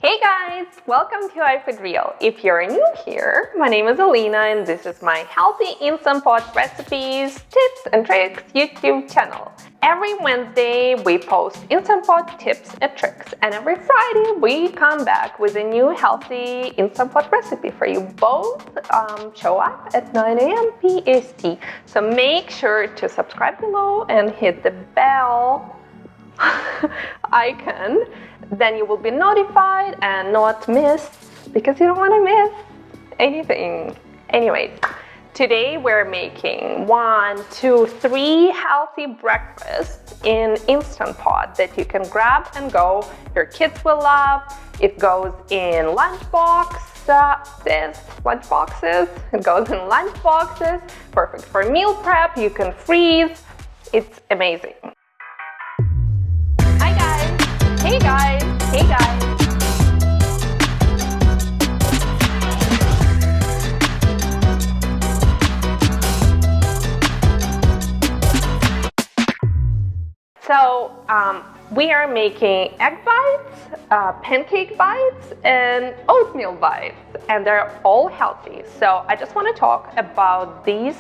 Hey guys, welcome to iFoodReal. If you're new here, my name is Alina and this is my healthy Instant Pot recipes, tips and tricks YouTube channel. Every Wednesday we post Instant Pot tips and tricks, and every Friday we come back with a new healthy Instant Pot recipe for you. Both show up at 9 a.m. PST, so make sure to subscribe below and hit the bell icon. Then you will be notified and not miss, because you don't want to miss anything. Anyways, today we're making 3 healthy breakfasts in Instant Pot that you can grab and go. Your kids will love. It goes in lunchboxes. It goes in lunchboxes. Perfect for meal prep. You can freeze. It's amazing. Hey guys, hey guys. So we are making egg bites, pancake bites, and oatmeal bites, and they're all healthy. So I just want to talk about these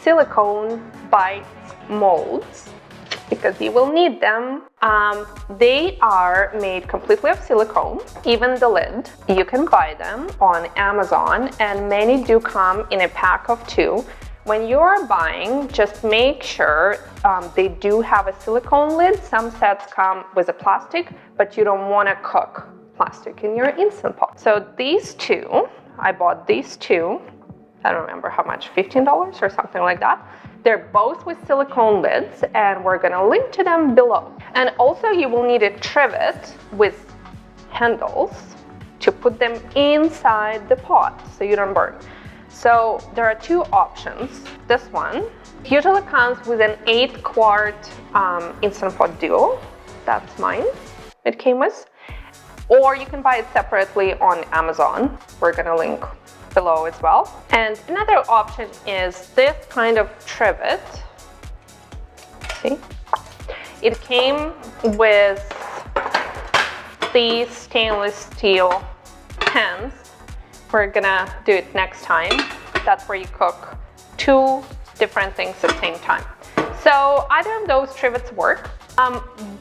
silicone bites molds, because you will need them. They are made completely of silicone, even the lid. You can buy them on Amazon, and many do come in a pack of 2. When you are buying, just make sure they do have a silicone lid. Some sets come with a plastic, but you don't want to cook plastic in your Instant Pot. So these 2, I bought these 2, I don't remember how much, $15 or something like that. They're both with silicone lids, and we're gonna link to them below. And also you will need a trivet with handles to put them inside the pot so you don't burn. So there are 2 options. This one usually comes with an 8-quart Instant Pot duo. That's mine, it came with. Or you can buy it separately on Amazon. We're gonna link below as well. And another option is this kind of trivet. See? It came with these stainless steel pans. We're gonna do it next time. That's where you cook 2 different things at the same time. So either of those trivets work.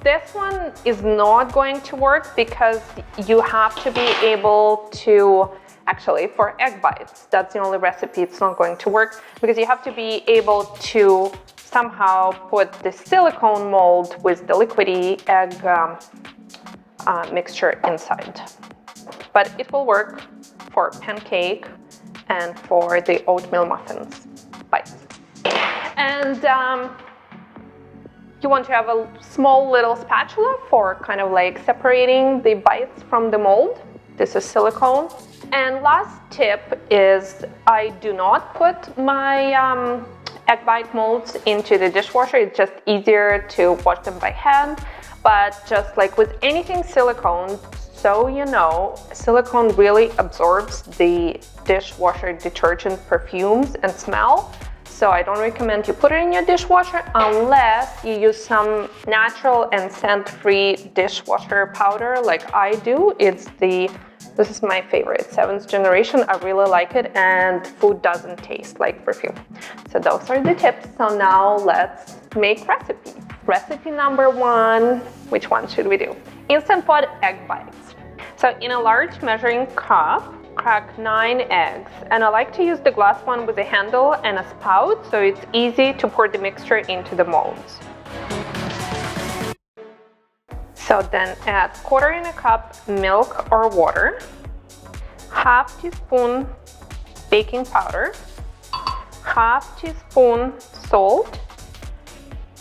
This one is not going to work because you have to be able to, actually for egg bites, that's the only recipe it's not going to work, because you have to be able to somehow put the silicone mold with the liquidy egg mixture inside. But it will work for pancake and for the oatmeal muffins bites. And you want to have a small little spatula for kind of like separating the bites from the mold. This is silicone. And last tip is I do not put my egg bite molds into the dishwasher. It's just easier to wash them by hand. But just like with anything silicone, so you know, silicone really absorbs the dishwasher detergent perfumes and smell. So I don't recommend you put it in your dishwasher unless you use some natural and scent-free dishwasher powder like I do. This is my favorite, 7th generation. I really like it, and food doesn't taste like perfume. So those are the tips. So now let's make recipes. Recipe number 1, which one should we do? Instant Pot egg bites. So in a large measuring cup, crack 9 eggs. And I like to use the glass one with a handle and a spout, so it's easy to pour the mixture into the molds. So then add 1/4 cup milk or water, 1/2 teaspoon baking powder, 1/2 teaspoon salt,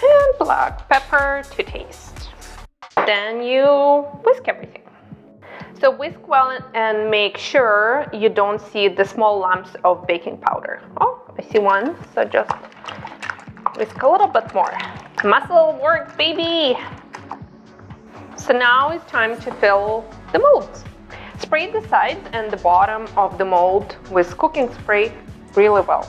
and black pepper to taste. Then you whisk everything. So whisk well and make sure you don't see the small lumps of baking powder. Oh, I see one, so just whisk a little bit more. Muscle work, baby! So now it's time to fill the molds. Spray the sides and the bottom of the mold with cooking spray really well.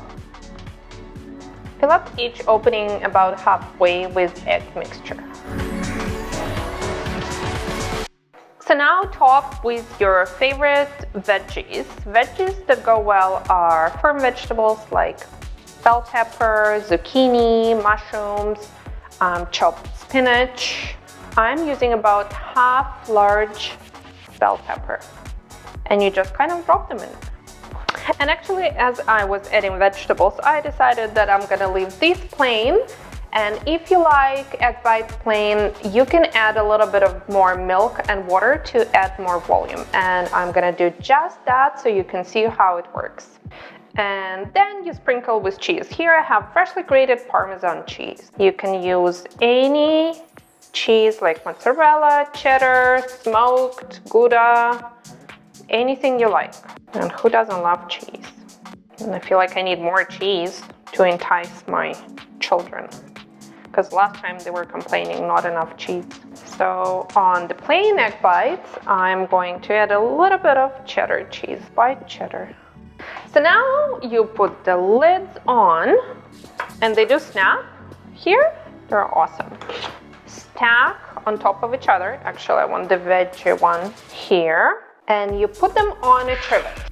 Fill up each opening about halfway with egg mixture. So now top with your favorite veggies. Veggies that go well are firm vegetables like bell pepper, zucchini, mushrooms, chopped spinach. I'm using about half large bell pepper, and you just kind of drop them in. And actually, as I was adding vegetables, I decided that I'm gonna leave these plain. And if you like egg whites plain, you can add a little bit of more milk and water to add more volume. And I'm gonna do just that so you can see how it works. And then you sprinkle with cheese. Here I have freshly grated Parmesan cheese. You can use any cheese like mozzarella, cheddar, smoked, Gouda, anything you like. And who doesn't love cheese? And I feel like I need more cheese to entice my children, because last time they were complaining not enough cheese. So on the plain egg bites, I'm going to add a little bit of cheddar cheese, white cheddar. So now you put the lids on, and they do snap. Here, they're awesome. Stack on top of each other. Actually, I want the veggie one here. And you put them on a trivet.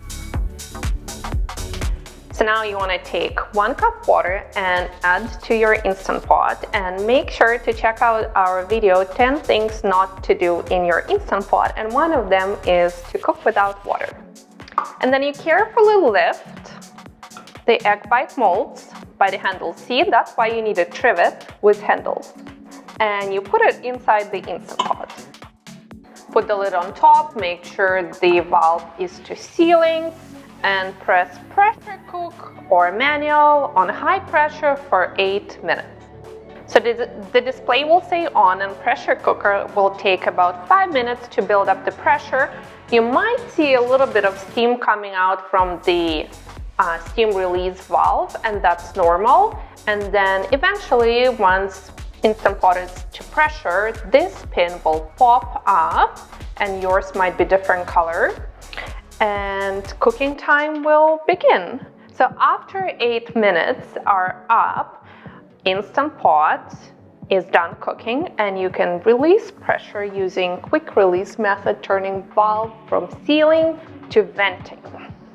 So now you want to take 1 cup water and add to your Instant Pot, and make sure to check out our video 10 things not to do in your Instant Pot, and one of them is to cook without water. And then you carefully lift the egg bite molds by the handles. See, that's why you need a trivet with handles. And you put it inside the Instant Pot. Put the lid on top, make sure the valve is to ceiling, and press pressure cook or manual on high pressure for 8 minutes. So the display will say on, and pressure cooker will take about 5 minutes to build up the pressure. You might see a little bit of steam coming out from the steam release valve, and that's normal. And then eventually, once Instant Pot is to pressure, this pin will pop up, and yours might be different color, and cooking time will begin. So after 8 minutes are up, Instant Pot is done cooking, and you can release pressure using quick release method, turning valve from sealing to venting.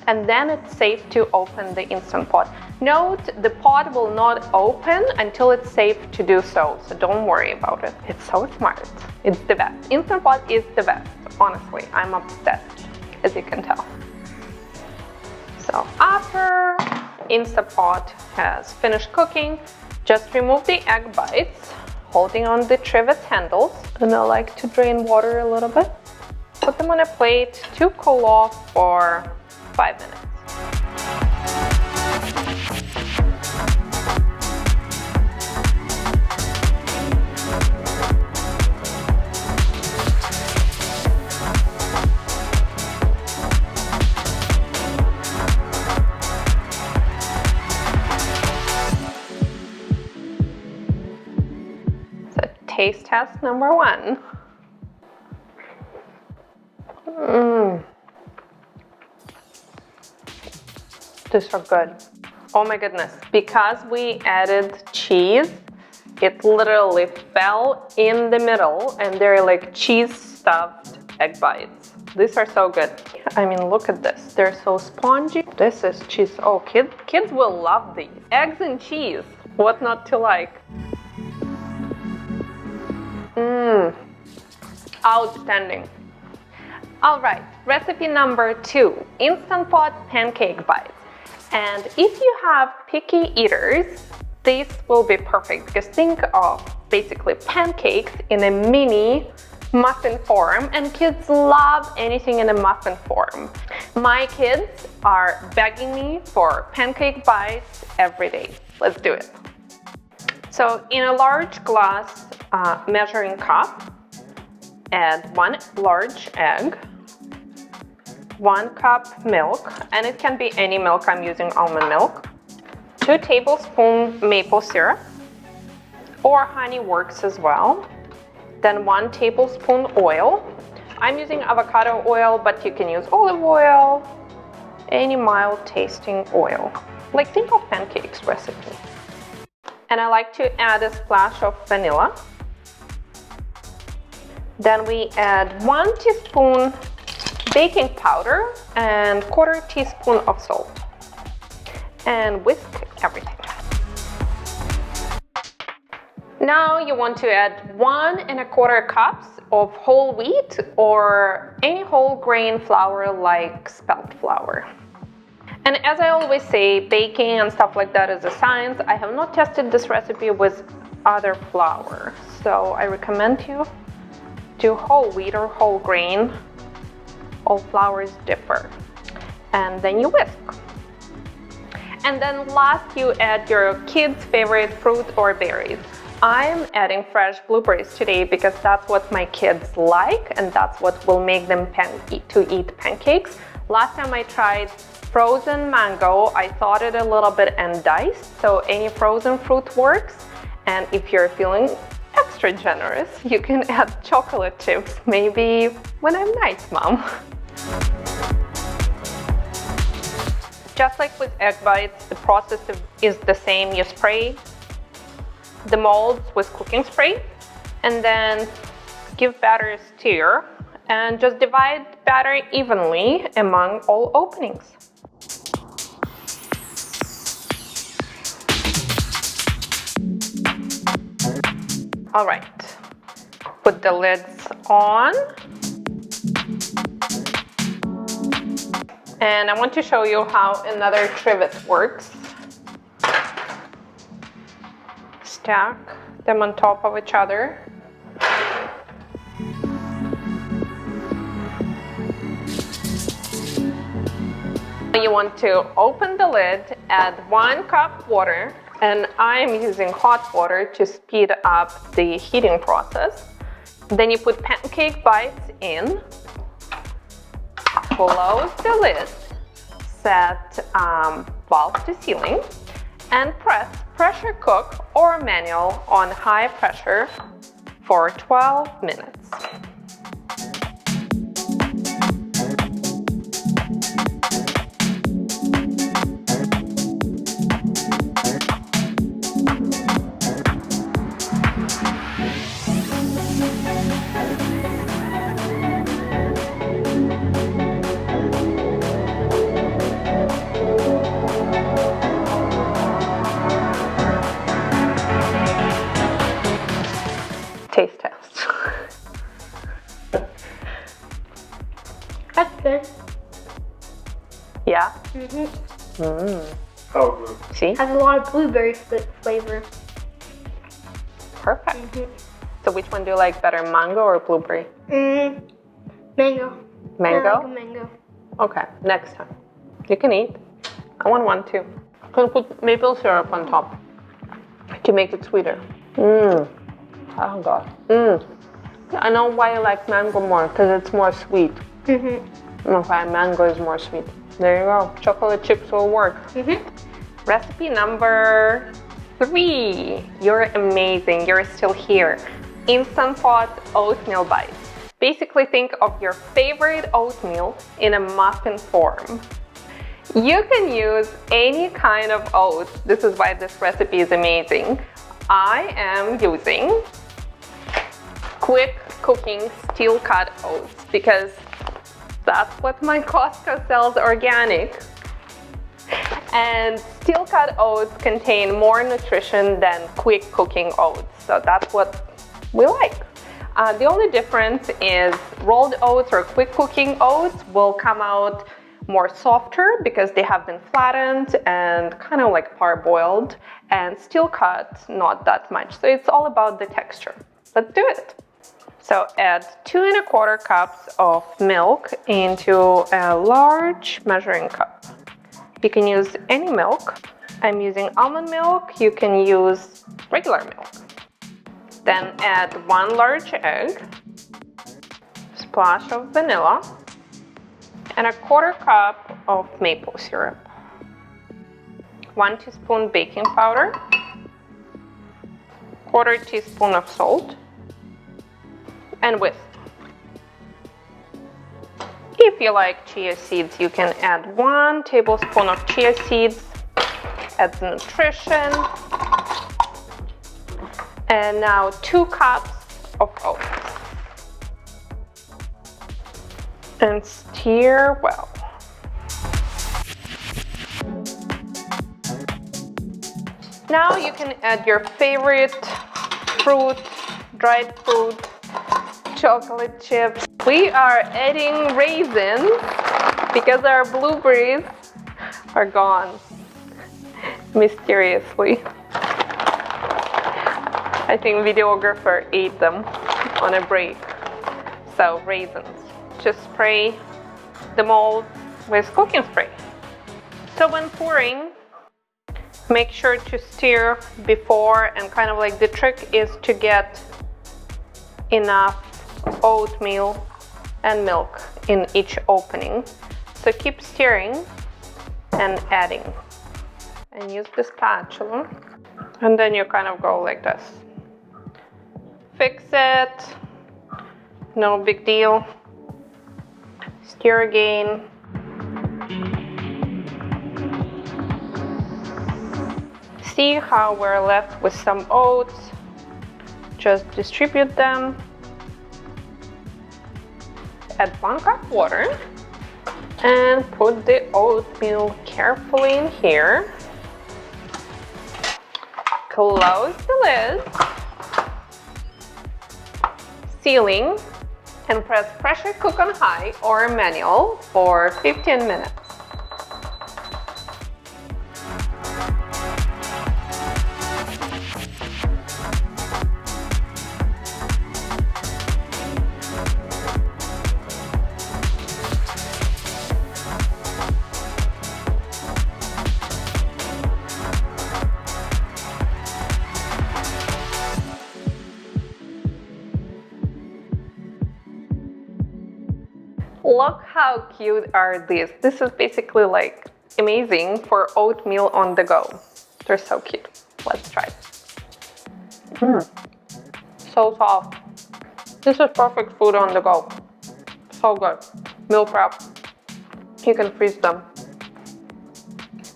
And then it's safe to open the Instant Pot. Note, the pot will not open until it's safe to do so don't worry about it. It's so smart. It's the best. Instant Pot is the best. Honestly, I'm obsessed, as you can tell. So after Instant Pot has finished cooking, just remove the egg bites, holding on the trivet handles, and I like to drain water a little bit. Put them on a plate to cool off for 5 minutes. So taste test number 1. These are good. Oh my goodness. Because we added cheese, it literally fell in the middle, and they're like cheese stuffed egg bites. These are so good. I mean, look at this. They're so spongy. This is cheese. Oh, kids will love these. Eggs and cheese. What not to like? Outstanding. All right, recipe number 2, Instant Pot pancake bites. And if you have picky eaters, this will be perfect, because think of basically pancakes in a mini muffin form, and kids love anything in a muffin form. My kids are begging me for pancake bites every day. Let's do it. So in a large glass measuring cup, add 1 large egg, 1 cup milk, and it can be any milk. I'm using almond milk, 2 tablespoons maple syrup, or honey works as well, then 1 tablespoon oil. I'm using avocado oil, but you can use olive oil, any mild tasting oil. Like, think of pancakes recipe. And I like to add a splash of vanilla. Then we add 1 teaspoon baking powder and 1/4 teaspoon of salt. And whisk everything. Now you want to add 1 1/4 cups of whole wheat or any whole grain flour like spelt flour. And as I always say, baking and stuff like that is a science. I have not tested this recipe with other flour, so I recommend you do whole wheat or whole grain. All flours differ. And then you whisk. And then last you add your kids' favorite fruit or berries. I'm adding fresh blueberries today because that's what my kids like and that's what will make them eat pancakes. Last time I tried frozen mango, I thawed it a little bit and diced, so any frozen fruit works. And if you're feeling extra generous, you can add chocolate chips, maybe when I'm nice, Mom. Just like with egg bites, the process is the same. You spray the molds with cooking spray and then give batter a stir and just divide batter evenly among all openings. All right, put the lids on. And I want to show you how another trivet works. Stack them on top of each other. You want to open the lid, add 1 cup water, and I'm using hot water to speed up the heating process. Then you put pancake bites in, close the lid, set valve to ceiling, and press pressure cook or manual on high pressure for 12 minutes. Taste test. That's good. Yeah? How good? See? Has a lot of blueberry flavor. Perfect. So which one do you like better, mango or blueberry? Mango. Mango? I like a mango. Okay, next time. You can eat. I want one too. I'm gonna put maple syrup on top to make it sweeter. Oh God. I know why you like mango more, because it's more sweet. Okay, mango is more sweet. There you go. Chocolate chips will work. Recipe number 3. You're amazing. You're still here. Instant Pot oatmeal bites. Basically think of your favorite oatmeal in a muffin form. You can use any kind of oats. This is why this recipe is amazing. I am using quick cooking steel cut oats because that's what my Costco sells organic. And steel cut oats contain more nutrition than quick cooking oats, so that's what we like. The only difference is rolled oats or quick cooking oats will come out more softer because they have been flattened and kind of like parboiled, and steel cut not that much. So it's all about the texture. Let's do it. So add 2 1/4 cups of milk into a large measuring cup. You can use any milk. I'm using almond milk. You can use regular milk. Then add 1 large egg, splash of vanilla, and a 1/4 cup of maple syrup. 1 teaspoon baking powder, 1/4 teaspoon of salt, and whisk. If you like chia seeds, you can add 1 tablespoon of chia seeds. Adds nutrition. And now 2 cups of oats. and stir well. Now you can add your favorite fruit, dried fruit, chocolate chips. We are adding raisins because our blueberries are gone mysteriously. I think videographer ate them on a break. So raisins. Just spray the mold with cooking spray. So when pouring, make sure to stir before, and kind of like the trick is to get enough oatmeal and milk in each opening. So keep stirring and adding. And use the spatula. And then you kind of go like this. Fix it. No big deal. Stir again. See how we're left with some oats. Just distribute them. Add 1 cup water and put the oatmeal carefully in here. Close the lid, sealing, and press pressure cook on high or manual for 15 minutes. Look how cute are these. This is basically like amazing for oatmeal on the go. They're so cute. Let's try it. So soft. This is perfect food on the go. So good. Meal prep. You can freeze them.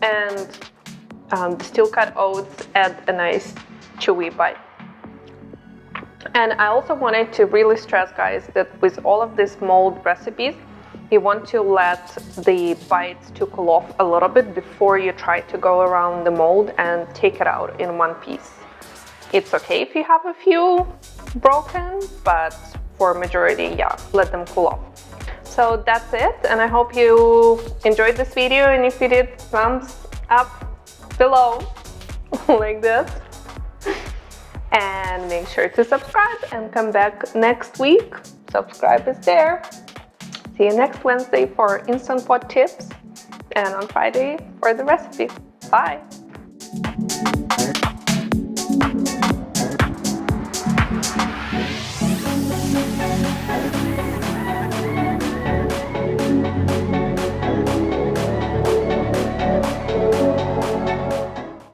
And steel cut oats add a nice chewy bite. And I also wanted to really stress, guys, that with all of these mold recipes, you want to let the bites to cool off a little bit before you try to go around the mold and take it out in one piece. It's okay if you have a few broken, but for majority, yeah, let them cool off. So that's it, and I hope you enjoyed this video, and if you did, thumbs up below like this. And make sure to subscribe and come back next week. Subscribe is there. See you next Wednesday for Instant Pot tips and on Friday for the recipe. Bye!